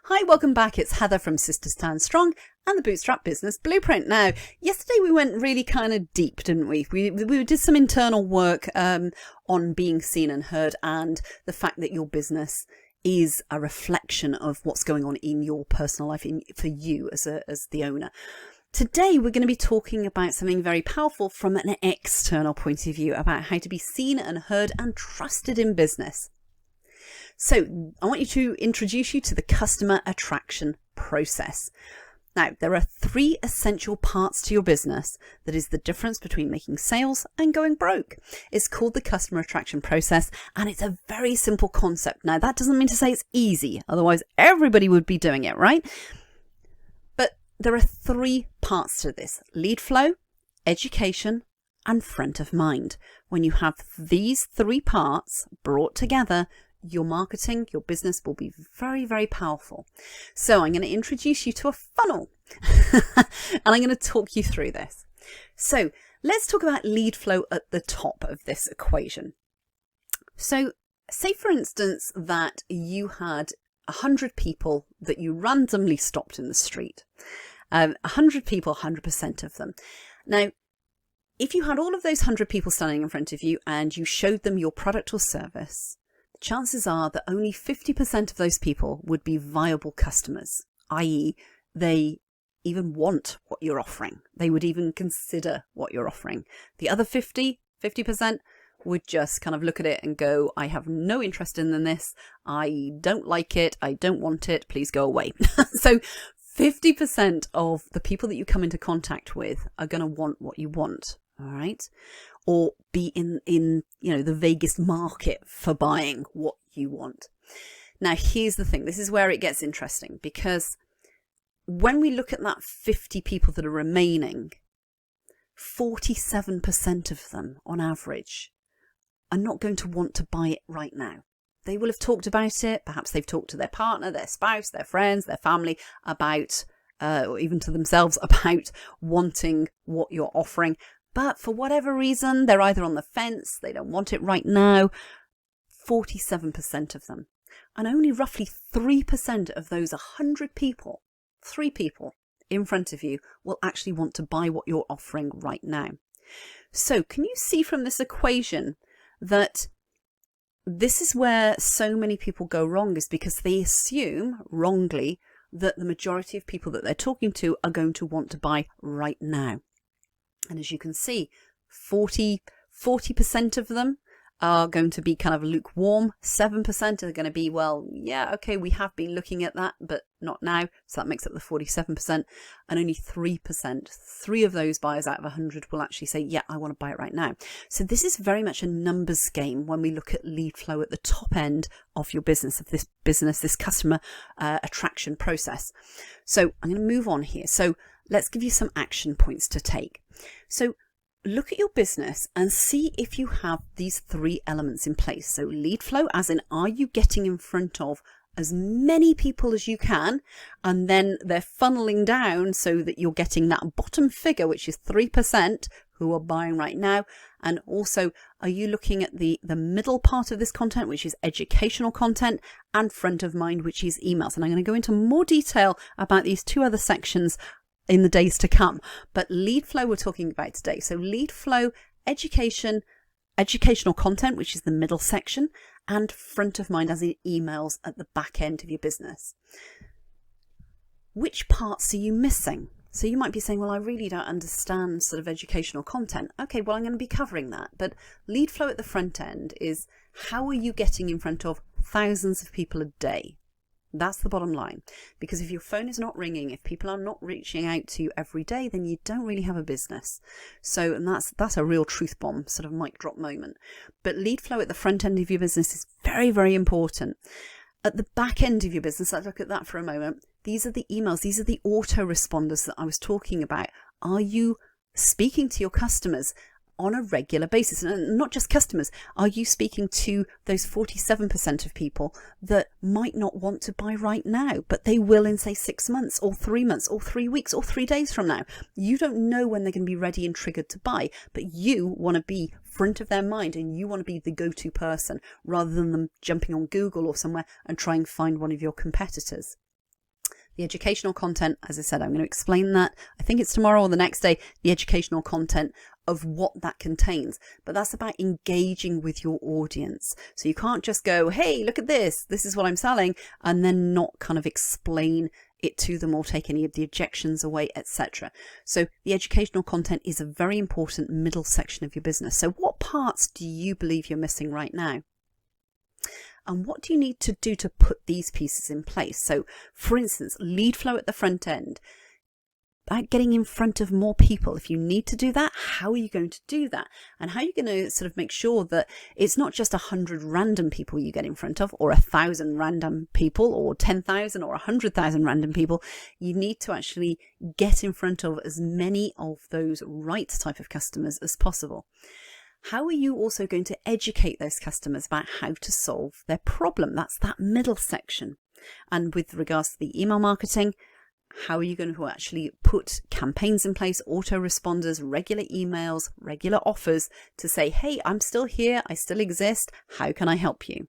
Hi, welcome back. It's Heather from Sisters Stand Strong and the Bootstrap Business Blueprint. Now, yesterday we went really kind of deep, didn't we? We did some internal work on being seen and heard, and the fact that your business is a reflection of what's going on in your personal life for you as the owner. Today, we're going to be talking about something very powerful from an external point of view about how to be seen and heard and trusted in business. So I want to introduce you to the customer attraction process. Now, there are 3 essential parts to your business that is the difference between making sales and going broke. It's called the customer attraction process, and it's a very simple concept. Now, that doesn't mean to say it's easy, otherwise everybody would be doing it, right? But there are 3 parts to this: lead flow, education, and front of mind. When you have these 3 parts brought together, your marketing, your business will be very, very powerful. So I'm going to introduce you to a funnel and I'm going to talk you through this. So let's talk about lead flow at the top of this equation. So say, for instance, that you had 100 people that you randomly stopped in the street. 100 people, 100% of them. Now, if you had all of those 100 people standing in front of you and you showed them your product or service, chances are that only 50% of those people would be viable customers, i.e. they even want what you're offering. They would even consider what you're offering. The other 50% would just kind of look at it and go, I have no interest in this. I don't like it. I don't want it. Please go away. So 50% of the people that you come into contact with are going to want what you want. All right. Or be in the vaguest market for buying what you want. Now, here's the thing. This is where it gets interesting, because when we look at that 50 people that are remaining, 47% of them on average are not going to want to buy it right now. They will have talked about it. Perhaps they've talked to their partner, their spouse, their friends, their family about, or even to themselves about wanting what you're offering. But for whatever reason, they're either on the fence, they don't want it right now. 47% of them. And only roughly 3% of those 100 people, 3 people in front of you, will actually want to buy what you're offering right now. So can you see from this equation that this is where so many people go wrong, is because they assume wrongly that the majority of people that they're talking to are going to want to buy right now. And as you can see, 40% of them are going to be kind of lukewarm. 7% are going to be, well, yeah, okay, we have been looking at that, but not now. So that makes up the 47%. And only 3%, 3 of those buyers out of 100 will actually say, yeah, I want to buy it right now. So this is very much a numbers game when we look at lead flow at the top end of your business, this customer attraction process. So I'm going to move on here. So let's give you some action points to take. So look at your business and see if you have these 3 elements in place. So lead flow, as in, are you getting in front of as many people as you can, and then they're funneling down so that you're getting that bottom figure, which is 3% who are buying right now. And also, are you looking at the middle part of this content, which is educational content, and front of mind, which is emails. And I'm going to go into more detail about these 2 other sections in the days to come. But lead flow we're talking about today. So lead flow, educational content, which is the middle section, and front of mind, as in emails, at the back end of your business. Which parts are you missing? So you might be saying, well, I really don't understand sort of educational content. Okay, well, I'm going to be covering that. But lead flow at the front end is, how are you getting in front of thousands of people a day? That's the bottom line. Because if your phone is not ringing, if people are not reaching out to you every day, then you don't really have a business. So, and that's a real truth bomb, sort of mic drop moment. But lead flow at the front end of your business is very, very important. At the back end of your business, let's look at that for a moment. These are the emails. These are the autoresponders that I was talking about. Are you speaking to your customers on a regular basis? And not just customers. Are you speaking to those 47% of people that might not want to buy right now, but they will in, say, 6 months or 3 months or 3 weeks or 3 days from now? You don't know when they're going to be ready and triggered to buy, but you want to be front of their mind and you want to be the go-to person rather than them jumping on Google or somewhere and try and find one of your competitors. The educational content, as I said, I'm going to explain that. I think it's tomorrow or the next day, the educational content of what that contains. But that's about engaging with your audience. So you can't just go, hey, look at this. This is what I'm selling, and then not kind of explain it to them or take any of the objections away, etc. So the educational content is a very important middle section of your business. So what parts do you believe you're missing right now? And what do you need to do to put these pieces in place? So for instance, lead flow at the front end, about getting in front of more people. If you need to do that, how are you going to do that? And how are you going to sort of make sure that it's not just 100 random people you get in front of, or 1,000 random people, or 10,000 or 100,000 random people. You need to actually get in front of as many of those right type of customers as possible. How are you also going to educate those customers about how to solve their problem? That's that middle section. And with regards to the email marketing, how are you going to actually put campaigns in place, autoresponders, regular emails, regular offers to say, hey, I'm still here, I still exist, how can I help you?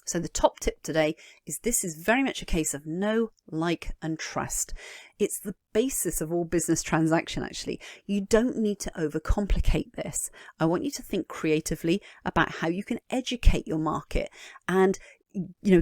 So the top tip today is this is very much a case of know, like, and trust. It's the basis of all business transaction, actually. You don't need to overcomplicate this. I want you to think creatively about how you can educate your market and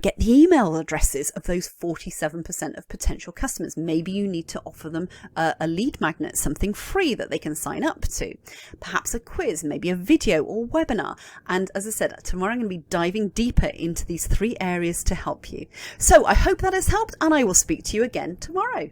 get the email addresses of those 47% of potential customers. Maybe you need to offer them a lead magnet, something free that they can sign up to. Perhaps a quiz, maybe a video or webinar. And as I said, tomorrow I'm going to be diving deeper into these 3 areas to help you. So I hope that has helped, and I will speak to you again tomorrow.